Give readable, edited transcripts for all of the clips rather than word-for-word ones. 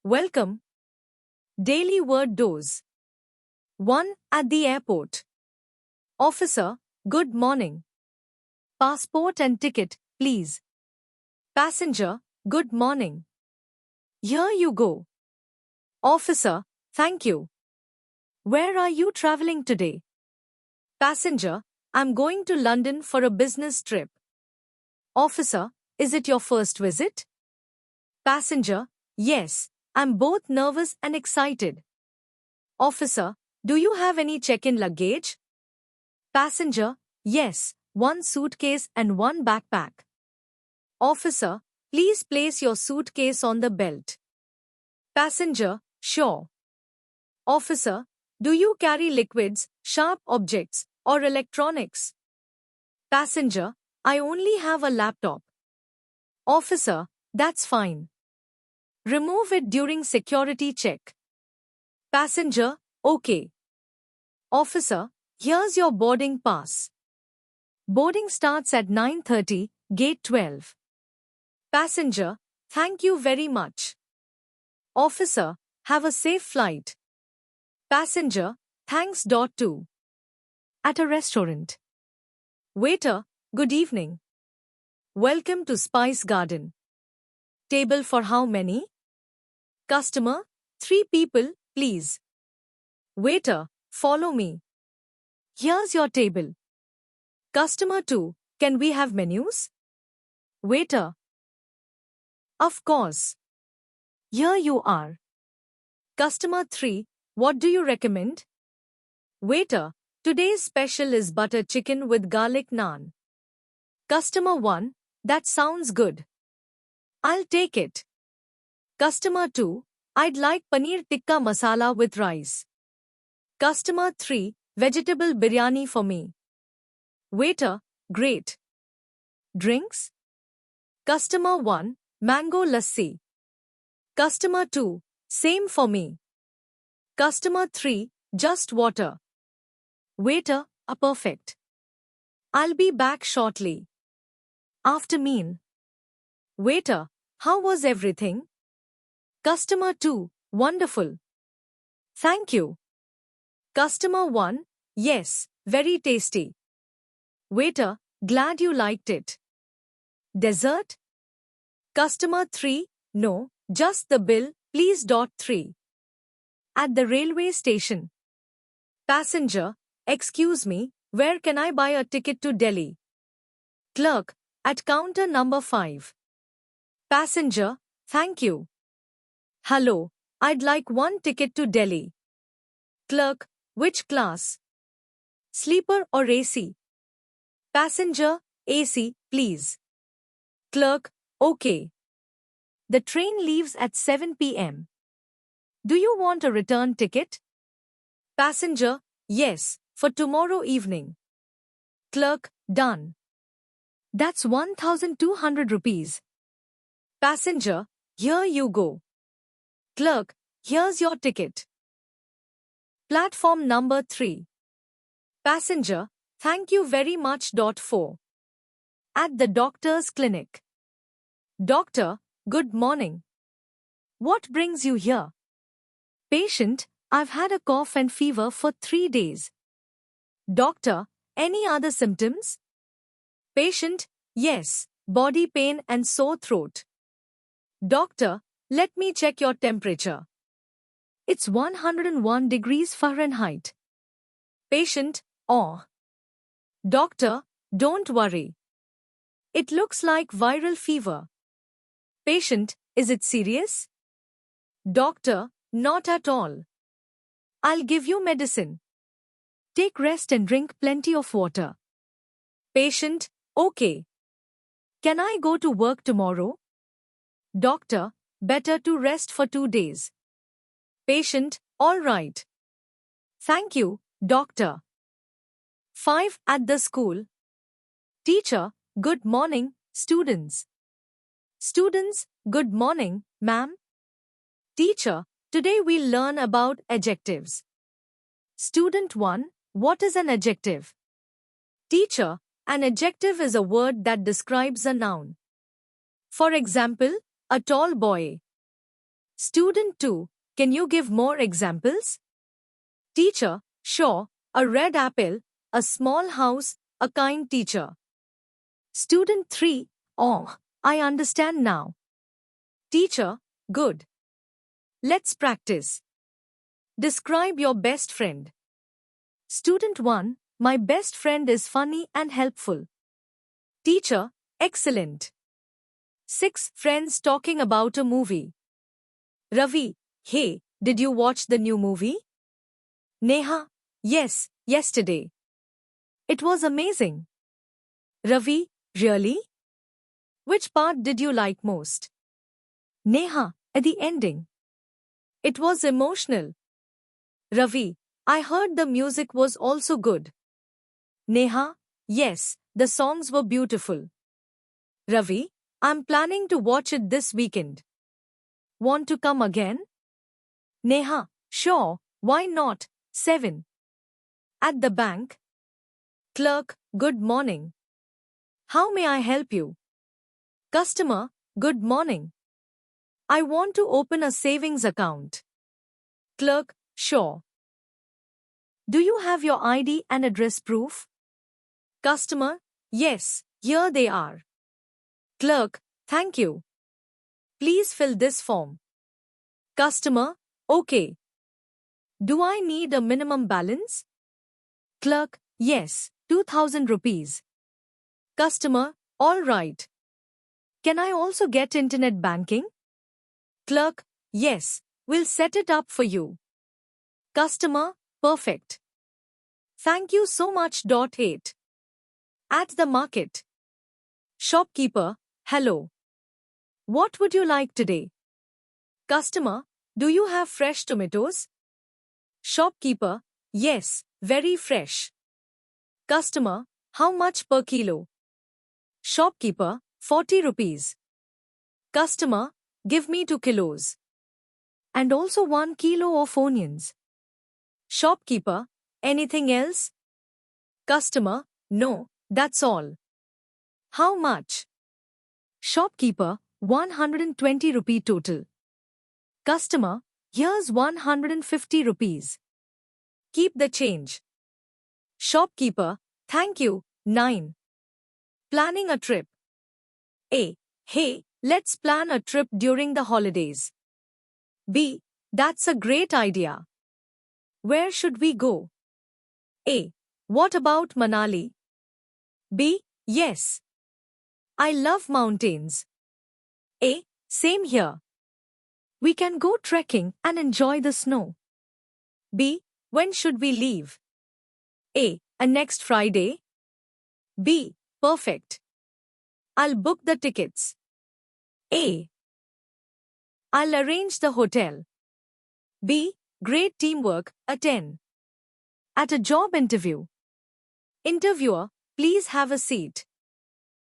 Welcome. Daily word dose. 1. At the airport. Officer, good morning. Passport and ticket, please. Passenger, good morning. Here you go. Officer, thank you. Where are you traveling today? Passenger, I'm going to London for a business trip. Officer, is it your first visit? Passenger, yes, I'm both nervous and excited. Officer, do you have any check-in luggage? Passenger, yes, one suitcase and one backpack. Officer, please place your suitcase on the belt. Passenger, sure. Officer, do you carry liquids, sharp objects, or electronics? Passenger, I only have a laptop. Officer, that's fine. Remove it during security check. Passenger, okay. Officer, here's your boarding pass. Boarding starts at 9:30, gate 12. Passenger, thank you very much. Officer, have a safe flight. Passenger, thanks. 2. At a restaurant. Waiter, good evening. Welcome to Spice Garden. Table for how many? Customer, 3 people, please. Waiter, follow me. Here's your table. Customer 2, can we have menus? Waiter, of course. Here you are. Customer 3, what do you recommend? Waiter, today's special is butter chicken with garlic naan. Customer 1, that sounds good. I'll take it. Customer 2, I'd like paneer tikka masala with rice. Customer 3, vegetable biryani for me. Waiter, great. Drinks? Customer 1, mango lassi. Customer 2, same for me. Customer 3, just water. Waiter, perfect. I'll be back shortly. After mean. Waiter, how was everything? Customer 2, wonderful. Thank you. Customer 1, yes, very tasty. Waiter, glad you liked it. Dessert? Customer 3, no, just the bill, please. 3. At the railway station. Passenger, excuse me, where can I buy a ticket to Delhi? Clerk, at counter number 5. Passenger, thank you. Hello, I'd like one ticket to Delhi. Clerk, which class? Sleeper or AC? Passenger, AC, please. Clerk, okay. The train leaves at 7 p.m. Do you want a return ticket? Passenger, yes, for tomorrow evening. Clerk, done. That's 1,200 rupees. Passenger, here you go. Clerk, here's your ticket. Platform number 3. Passenger, thank you very much. 4. At the doctor's clinic. Doctor, good morning. What brings you here? Patient, I've had a cough and fever for 3 days. Doctor, any other symptoms? Patient, yes, body pain and sore throat. Doctor, let me check your temperature. It's 101 degrees Fahrenheit. Patient, oh. Doctor, don't worry. It looks like viral fever. Patient, is it serious? Doctor, not at all. I'll give you medicine. Take rest and drink plenty of water. Patient, okay. Can I go to work tomorrow? Doctor, better to rest for 2 days. Patient, all right. Thank you, doctor. 5. At the school. Teacher, good morning, students. Students, good morning, ma'am. Teacher, today we'll learn about adjectives. Student 1, what is an adjective? Teacher, an adjective is a word that describes a noun. For example, a tall boy. Student 2, can you give more examples? Teacher, sure, a red apple, a small house, a kind teacher. Student 3, oh, I understand now. Teacher, good. Let's practice. Describe your best friend. Student 1, my best friend is funny and helpful. Teacher, excellent. 6 friends talking about a movie. Ravi, hey, did you watch the new movie? Neha, yes, yesterday. It was amazing. Ravi, really? Which part did you like most? Neha, at the ending. It was emotional. Ravi, I heard the music was also good. Neha, yes, the songs were beautiful. Ravi, I'm planning to watch it this weekend. Want to come again? Neha, sure, why not? 7. At the bank. Clerk, good morning. How may I help you? Customer, good morning. I want to open a savings account. Clerk, sure. Do you have your ID and address proof? Customer, yes, here they are. Clerk, thank you. Please fill this form. Customer, okay. Do I need a minimum balance? Clerk, yes, 2000 rupees. Customer, all right. Can I also get internet banking? Clerk, yes, we'll set it up for you. Customer, perfect. Thank you so much. 8. At the market. Shopkeeper, hello. What would you like today? Customer, do you have fresh tomatoes? Shopkeeper, yes, very fresh. Customer, how much per kilo? Shopkeeper, 40 rupees. Customer, give me 2 kilos. And also 1 kilo of onions. Shopkeeper, anything else? Customer, no, that's all. How much? Shopkeeper, 120 rupee total. Customer, here's 150 rupees. Keep the change. Shopkeeper, thank you. 9. Planning a trip. A. Hey, let's plan a trip during the holidays. B. That's a great idea. Where should we go? A. What about Manali? B. Yes. I love mountains. A. Same here. We can go trekking and enjoy the snow. B. When should we leave? A. Next Friday. B. Perfect. I'll book the tickets. A. I'll arrange the hotel. B. Great teamwork. 10. At a job interview. Interviewer, please have a seat.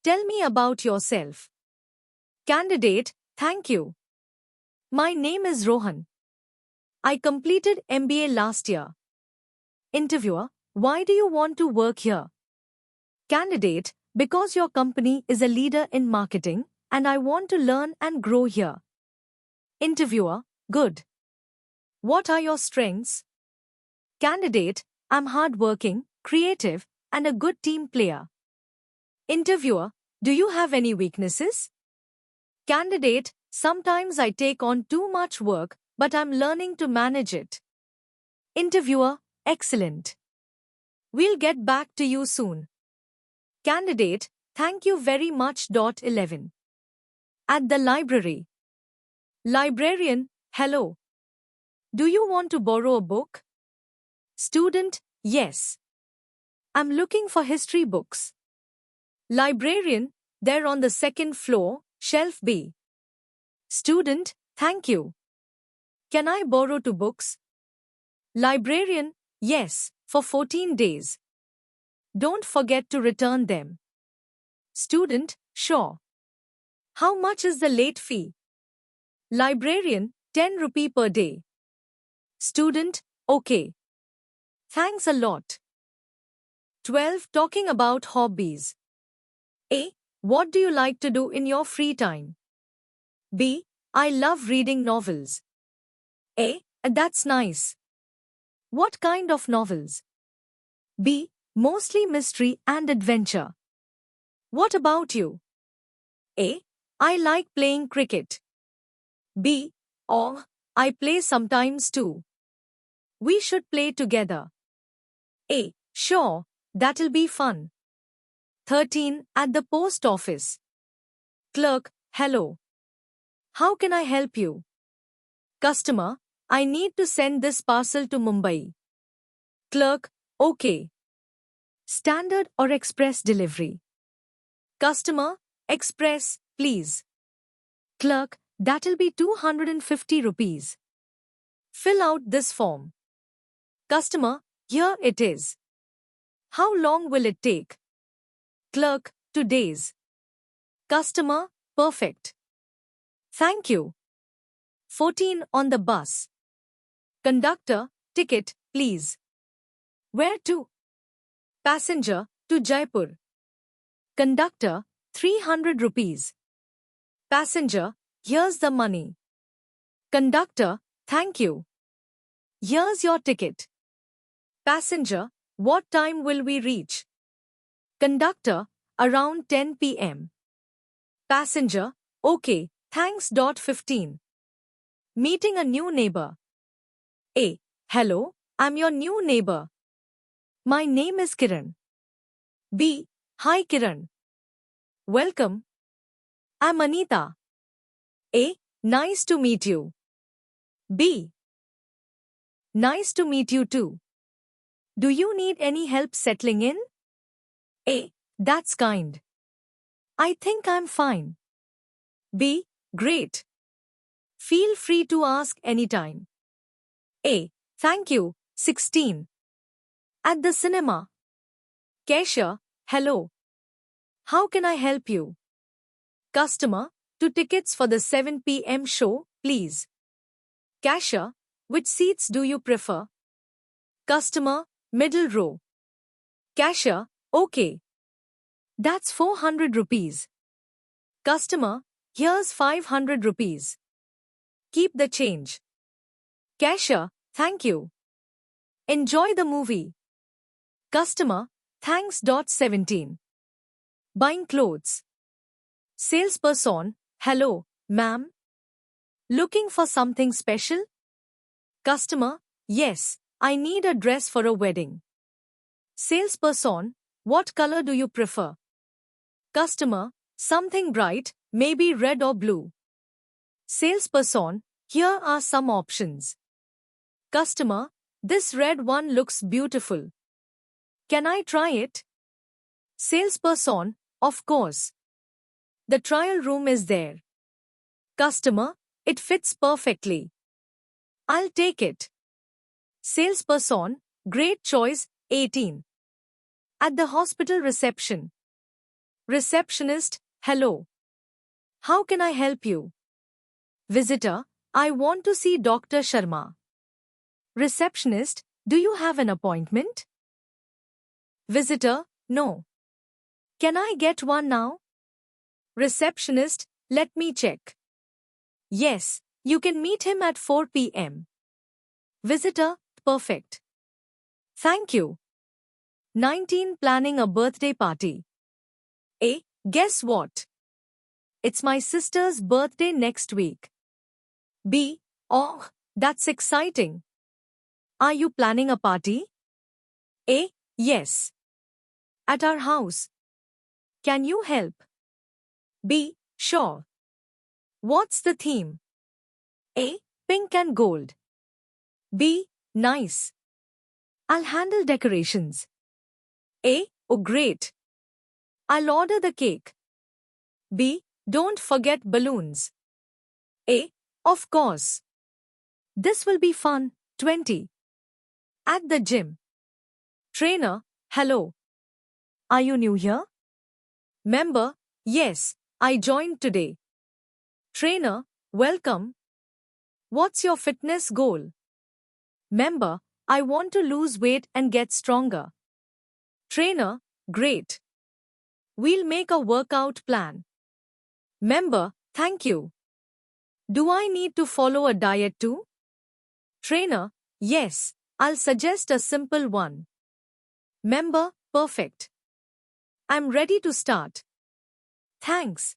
Tell me about yourself. Candidate, thank you. My name is Rohan. I completed MBA last year. Interviewer, why do you want to work here? Candidate, because your company is a leader in marketing and I want to learn and grow here. Interviewer, good. What are your strengths? Candidate, I'm hardworking, creative, and a good team player. Interviewer, do you have any weaknesses? Candidate, sometimes I take on too much work, but I'm learning to manage it. Interviewer, excellent. We'll get back to you soon. Candidate, thank you very much. 11. At the library. Librarian, hello. Do you want to borrow a book? Student, yes. I'm looking for history books. Librarian, they're on the second floor, shelf B. Student, thank you. Can I borrow 2 books? Librarian, yes, for 14 days. Don't forget to return them. Student, sure. How much is the late fee? Librarian, 10 rupee per day. Student, okay. Thanks a lot. 12. Talking about hobbies. A. What do you like to do in your free time? B. I love reading novels. A. That's nice. What kind of novels? B. Mostly mystery and adventure. What about you? A. I like playing cricket. B. Oh, I play sometimes too. We should play together. A. Sure, that'll be fun. 13. At the post office. Clerk, hello. How can I help you? Customer, I need to send this parcel to Mumbai. Clerk, okay. Standard or express delivery? Customer, express, please. Clerk, that'll be 250 rupees. Fill out this form. Customer, here it is. How long will it take? Clerk, 2 days. Customer, perfect. Thank you. 14. On the bus. Conductor, ticket, please. Where to? Passenger, to Jaipur. Conductor, 300 rupees. Passenger, here's the money. Conductor, thank you. Here's your ticket. Passenger, what time will we reach? Conductor, around 10 p.m. Passenger, okay, thanks. 15. Meeting a new neighbor. A. Hello, I'm your new neighbor. My name is Kiran. B. Hi Kiran. Welcome. I'm Anita. A. Nice to meet you. B. Nice to meet you too. Do you need any help settling in? A. That's kind. I think I'm fine. B. Great. Feel free to ask anytime. A. Thank you. 16. At the cinema. Cashier, hello. How can I help you? Customer, 2 tickets for the 7 p.m. show, please. Cashier, which seats do you prefer? Customer, middle row. Cashier, okay. That's 400 rupees. Customer, here's 500 rupees. Keep the change. Cashier, thank you. Enjoy the movie. Customer, thanks. 17. Buying clothes. Salesperson, hello, ma'am. Looking for something special? Customer, yes, I need a dress for a wedding. Salesperson, what color do you prefer? Customer, something bright, maybe red or blue. Salesperson, here are some options. Customer, this red one looks beautiful. Can I try it? Salesperson, of course. The trial room is there. Customer, it fits perfectly. I'll take it. Salesperson, great choice. 18. At the hospital reception. Receptionist, hello. How can I help you? Visitor, I want to see Dr. Sharma. Receptionist, do you have an appointment? Visitor, no. Can I get one now? Receptionist, let me check. Yes, you can meet him at 4 p.m. Visitor, perfect. Thank you. 19. Planning a birthday party. A. Guess what? It's my sister's birthday next week. B. Oh, that's exciting. Are you planning a party? A. Yes. At our house. Can you help? B. Sure. What's the theme? A. Pink and gold. B. Nice. I'll handle decorations. A. Oh, great. I'll order the cake. B. Don't forget balloons. A. Of course. This will be fun. 20. At the gym. Trainer, hello. Are you new here? Member, yes, I joined today. Trainer, welcome. What's your fitness goal? Member, I want to lose weight and get stronger. Trainer, great. We'll make a workout plan. Member, thank you. Do I need to follow a diet too? Trainer, yes, I'll suggest a simple one. Member, perfect. I'm ready to start. Thanks.